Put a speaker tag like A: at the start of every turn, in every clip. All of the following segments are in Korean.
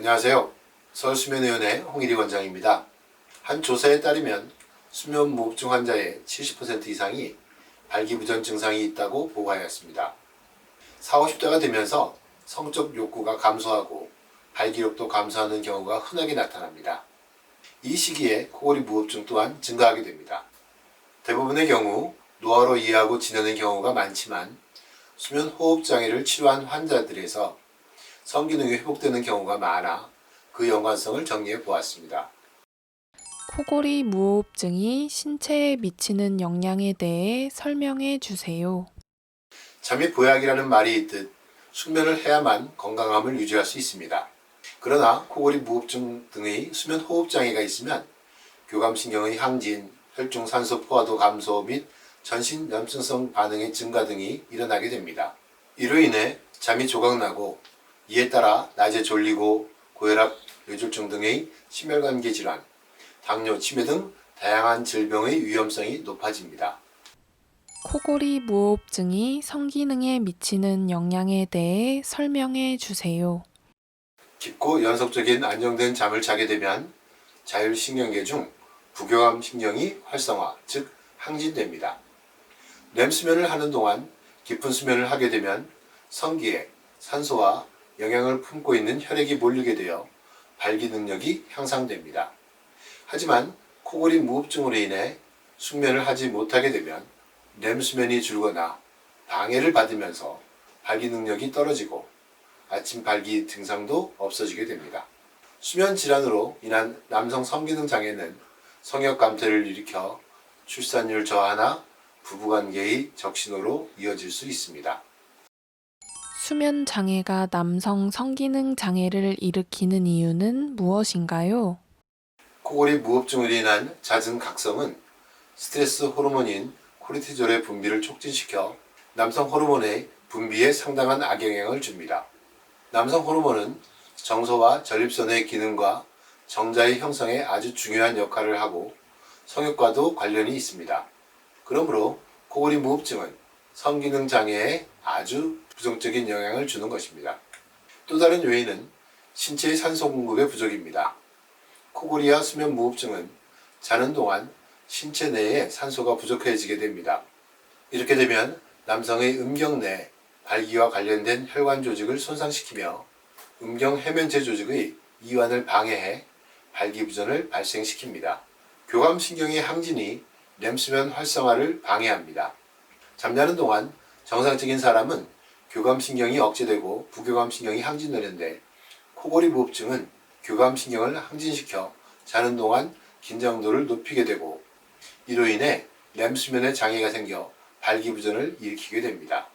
A: 안녕하세요. 서울수면의원의 홍일희 원장입니다. 한 조사에 따르면 수면무호흡증 환자의 70% 이상이 발기부전 증상이 있다고 보고하였습니다. 40, 50대가 되면서 성적 욕구가 감소하고 발기력도 감소하는 경우가 흔하게 나타납니다. 이 시기에 코골이 무호흡증 또한 증가하게 됩니다. 대부분의 경우 노화로 이해하고 지내는 경우가 많지만 수면호흡장애를 치료한 환자들에서 성기능이 회복되는 경우가 많아 그 연관성을 정리해 보았습니다.
B: 코골이 무호흡증이 신체에 미치는 영향에 대해 설명해 주세요.
A: 잠이 보약이라는 말이 있듯 숙면을 해야만 건강함을 유지할 수 있습니다. 그러나 코골이 무호흡증 등의 수면 호흡장애가 있으면 교감신경의 항진, 혈중 산소 포화도 감소 및 전신 염증성 반응의 증가 등이 일어나게 됩니다. 이로 인해 잠이 조각나고 이에 따라 낮에 졸리고 고혈압, 뇌졸중 등의 심혈관계 질환, 당뇨, 치매 등 다양한 질병의 위험성이 높아집니다.
B: 코골이 무호흡증이 성기능에 미치는 영향에 대해 설명해 주세요.
A: 깊고 연속적인 안정된 잠을 자게 되면 자율신경계 중 부교감신경이 활성화, 즉 항진됩니다. 렘수면을 하는 동안 깊은 수면을 하게 되면 성기에 산소와 영양을 품고 있는 혈액이 몰리게 되어 발기 능력이 향상됩니다. 하지만 코골이 무호흡증으로 인해 숙면을 하지 못하게 되면 렘수면이 줄거나 방해를 받으면서 발기 능력이 떨어지고 아침 발기 증상도 없어지게 됩니다. 수면 질환으로 인한 남성 성기능 장애는 성역 감퇴를 일으켜 출산율 저하나 부부관계의 적신호로 이어질 수 있습니다.
B: 수면 장애가 남성 성기능 장애를 일으키는 이유는 무엇인가요?
A: 코골이 무호흡증으로 인한 잦은 각성은 스트레스 호르몬인 코르티졸의 분비를 촉진시켜 남성 호르몬의 분비에 상당한 악영향을 줍니다. 남성 호르몬은 정서와 전립선의 기능과 정자의 형성에 아주 중요한 역할을 하고 성욕과도 관련이 있습니다. 그러므로 코골이 무호흡증은 성기능 장애에 아주 부정적인 영향을 주는 것입니다. 또 다른 요인은 신체의 산소 공급의 부족입니다. 코골이와 수면 무호흡증은 자는 동안 신체 내에 산소가 부족해지게 됩니다. 이렇게 되면 남성의 음경 내 발기와 관련된 혈관 조직을 손상시키며 음경 해면체 조직의 이완을 방해해 발기부전을 발생시킵니다. 교감신경의 항진이 렘수면 활성화를 방해합니다. 잠자는 동안 정상적인 사람은 교감신경이 억제되고 부교감신경이 항진되는데 코골이 무호흡증은 교감신경을 항진시켜 자는 동안 긴장도를 높이게 되고 이로 인해 렘수면에 장애가 생겨 발기부전을 일으키게 됩니다.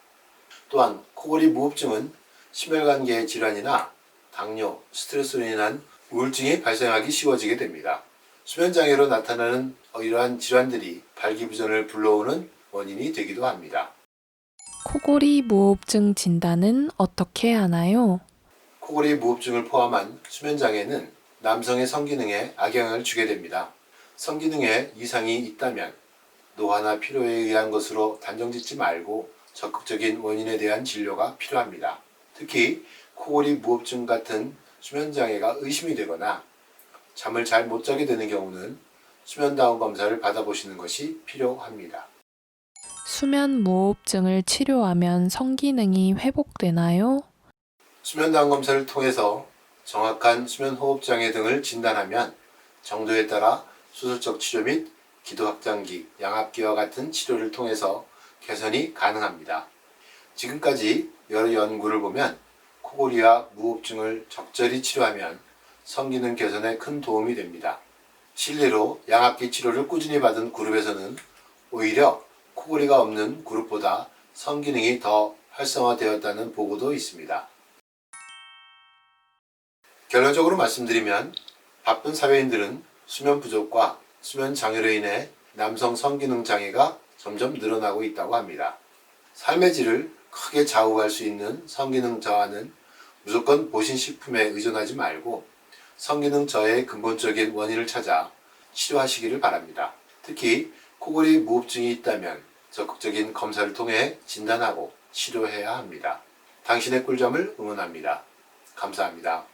A: 또한 코골이 무호흡증은 심혈관계 질환이나 당뇨, 스트레스로 인한 우울증이 발생하기 쉬워지게 됩니다. 수면장애로 나타나는 이러한 질환들이 발기부전을 불러오는 원인이 되기도 합니다.
B: 코골이 무호흡증 진단은 어떻게 하나요?
A: 코골이 무호흡증을 포함한 수면장애는 남성의 성기능에 악영향을 주게 됩니다. 성기능에 이상이 있다면 노화나 피로에 의한 것으로 단정짓지 말고 적극적인 원인에 대한 진료가 필요합니다. 특히 코골이 무호흡증 같은 수면장애가 의심이 되거나 잠을 잘 못 자게 되는 경우는 수면다운 검사를 받아보시는 것이 필요합니다.
B: 수면 무호흡증을 치료하면 성기능이 회복되나요?
A: 수면다운 검사를 통해서 정확한 수면호흡장애 등을 진단하면 정도에 따라 수술적 치료 및 기도확장기, 양압기와 같은 치료를 통해서 개선이 가능합니다. 지금까지 여러 연구를 보면 코골이와 무호흡증을 적절히 치료하면 성기능 개선에 큰 도움이 됩니다. 실례로 양압기 치료를 꾸준히 받은 그룹에서는 오히려 코골이가 없는 그룹보다 성기능이 더 활성화되었다는 보고도 있습니다. 결론적으로 말씀드리면 바쁜 사회인들은 수면 부족과 수면 장애로 인해 남성 성기능 장애가 점점 늘어나고 있다고 합니다. 삶의 질을 크게 좌우할 수 있는 성기능 저하는 무조건 보신식품에 의존하지 말고 성기능 저하의 근본적인 원인을 찾아 치료하시기를 바랍니다. 특히 코골이 무호흡증이 있다면 적극적인 검사를 통해 진단하고 치료해야 합니다. 당신의 꿀잠을 응원합니다. 감사합니다.